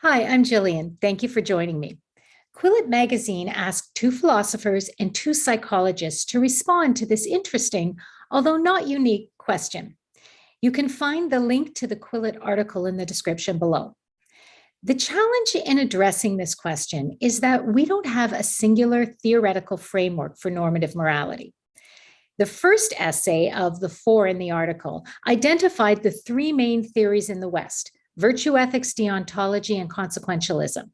Hi, I'm Jillian. Thank you for joining me. Quillette Magazine asked two philosophers and two psychologists to respond to this interesting, although not unique, question. You can find the link to the Quillette article in the description below. The challenge in addressing this question is that we don't have a singular theoretical framework for normative morality. The first essay of the four in the article identified the three main theories in the West: virtue ethics, deontology, and consequentialism.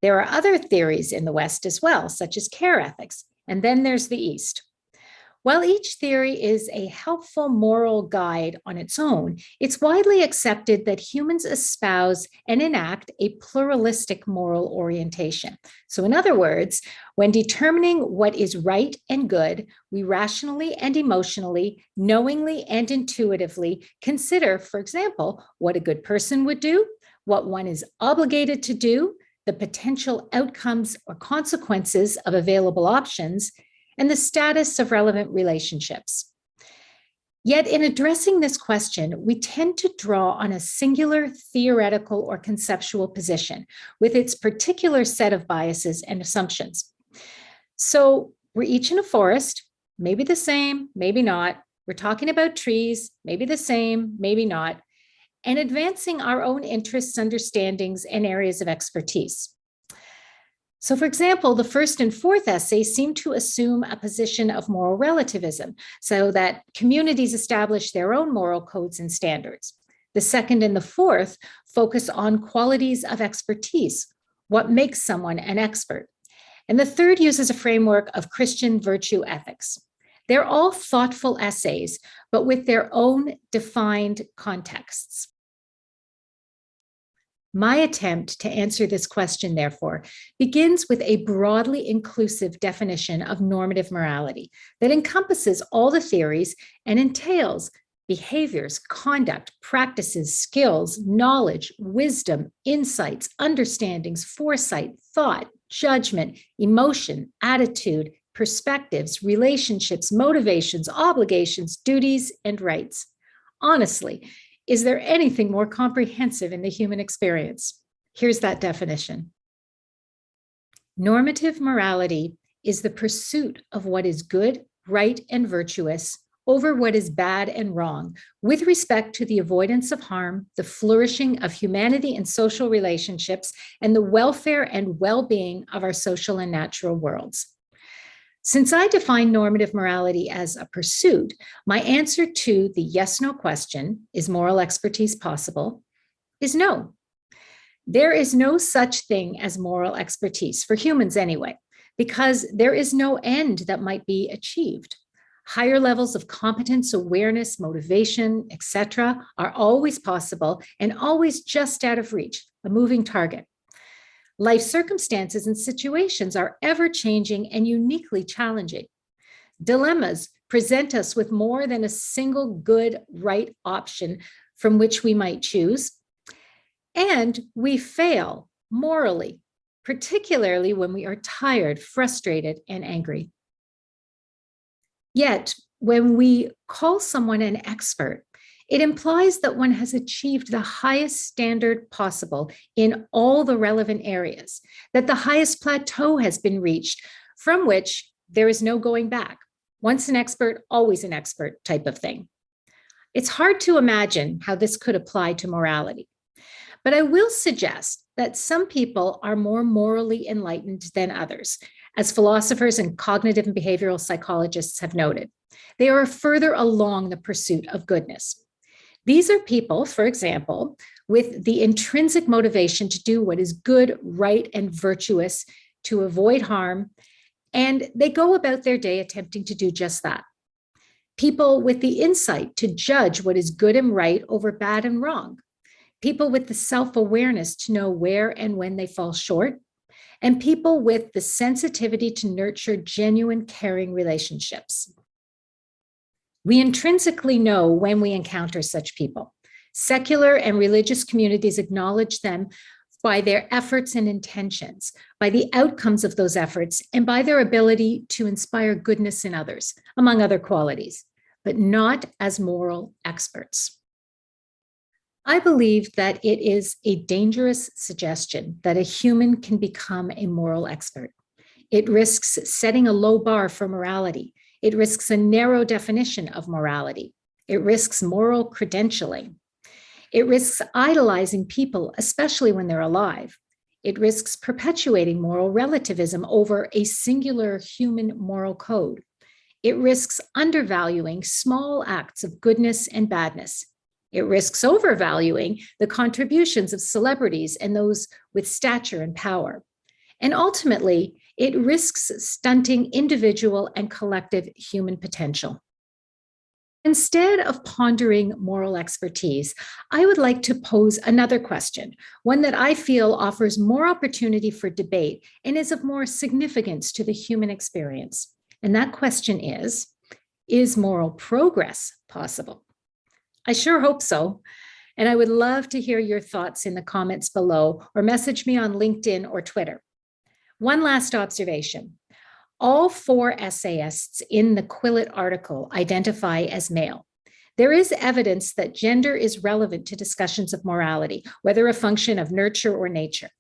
There are other theories in the West as well, such as care ethics, and then there's the East. While each theory is a helpful moral guide on its own, it's widely accepted that humans espouse and enact a pluralistic moral orientation. So, in other words, when determining what is right and good, we rationally and emotionally, knowingly and intuitively consider, for example, what a good person would do, what one is obligated to do, the potential outcomes or consequences of available options, and the status of relevant relationships. Yet, in addressing this question, we tend to draw on a singular theoretical or conceptual position with its particular set of biases and assumptions. So, we're each in a forest, maybe the same, maybe not. We're talking about trees, maybe the same, maybe not, and advancing our own interests, understandings, and areas of expertise. So, for example, the first and fourth essays seem to assume a position of moral relativism, so that communities establish their own moral codes and standards. The second and the fourth focus on qualities of expertise, what makes someone an expert. And the third uses a framework of Christian virtue ethics. They're all thoughtful essays, but with their own defined contexts. My attempt to answer this question, therefore, begins with a broadly inclusive definition of normative morality that encompasses all the theories and entails behaviors, conduct, practices, skills, knowledge, wisdom, insights, understandings, foresight, thought, judgment, emotion, attitude, perspectives, relationships, motivations, obligations, duties, and rights. Honestly, is there anything more comprehensive in the human experience? Here's that definition. Normative morality is the pursuit of what is good, right, and virtuous over what is bad and wrong, with respect to the avoidance of harm, the flourishing of humanity and social relationships, and the welfare and well-being of our social and natural worlds. Since I define normative morality as a pursuit, my answer to the yes/no question, is moral expertise possible, is no. There is no such thing as moral expertise, for humans anyway, because there is no end that might be achieved. Higher levels of competence, awareness, motivation, etc., are always possible and always just out of reach, a moving target. Life circumstances and situations are ever-changing and uniquely challenging. Dilemmas present us with more than a single good, right option from which we might choose. And we fail morally, particularly when we are tired, frustrated, and angry. Yet, when we call someone an expert, it implies that one has achieved the highest standard possible in all the relevant areas, that the highest plateau has been reached from which there is no going back. Once an expert, always an expert type of thing. It's hard to imagine how this could apply to morality. But I will suggest that some people are more morally enlightened than others, as philosophers and cognitive and behavioral psychologists have noted. They are further along the pursuit of goodness. These are people, for example, with the intrinsic motivation to do what is good, right, and virtuous, to avoid harm, and they go about their day attempting to do just that. People with the insight to judge what is good and right over bad and wrong. People with the self-awareness to know where and when they fall short, and people with the sensitivity to nurture genuine, caring relationships. We intrinsically know when we encounter such people. Secular and religious communities acknowledge them by their efforts and intentions, by the outcomes of those efforts, and by their ability to inspire goodness in others, among other qualities, but not as moral experts. I believe that it is a dangerous suggestion that a human can become a moral expert. It risks setting a low bar for morality. It risks a narrow definition of morality. It risks moral credentialing. It risks idolizing people, especially when they're alive. It risks perpetuating moral relativism over a singular human moral code. It risks undervaluing small acts of goodness and badness. It risks overvaluing the contributions of celebrities and those with stature and power. And ultimately, it risks stunting individual and collective human potential. Instead of pondering moral expertise, I would like to pose another question, one that I feel offers more opportunity for debate and is of more significance to the human experience. And that question is moral progress possible? I sure hope so. And I would love to hear your thoughts in the comments below or message me on LinkedIn or Twitter. One last observation. All 4 essayists in the Quillette article identify as male. There is evidence that gender is relevant to discussions of morality, whether a function of nurture or nature.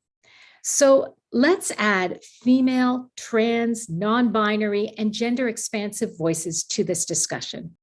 So let's add female, trans, non-binary, and gender expansive voices to this discussion.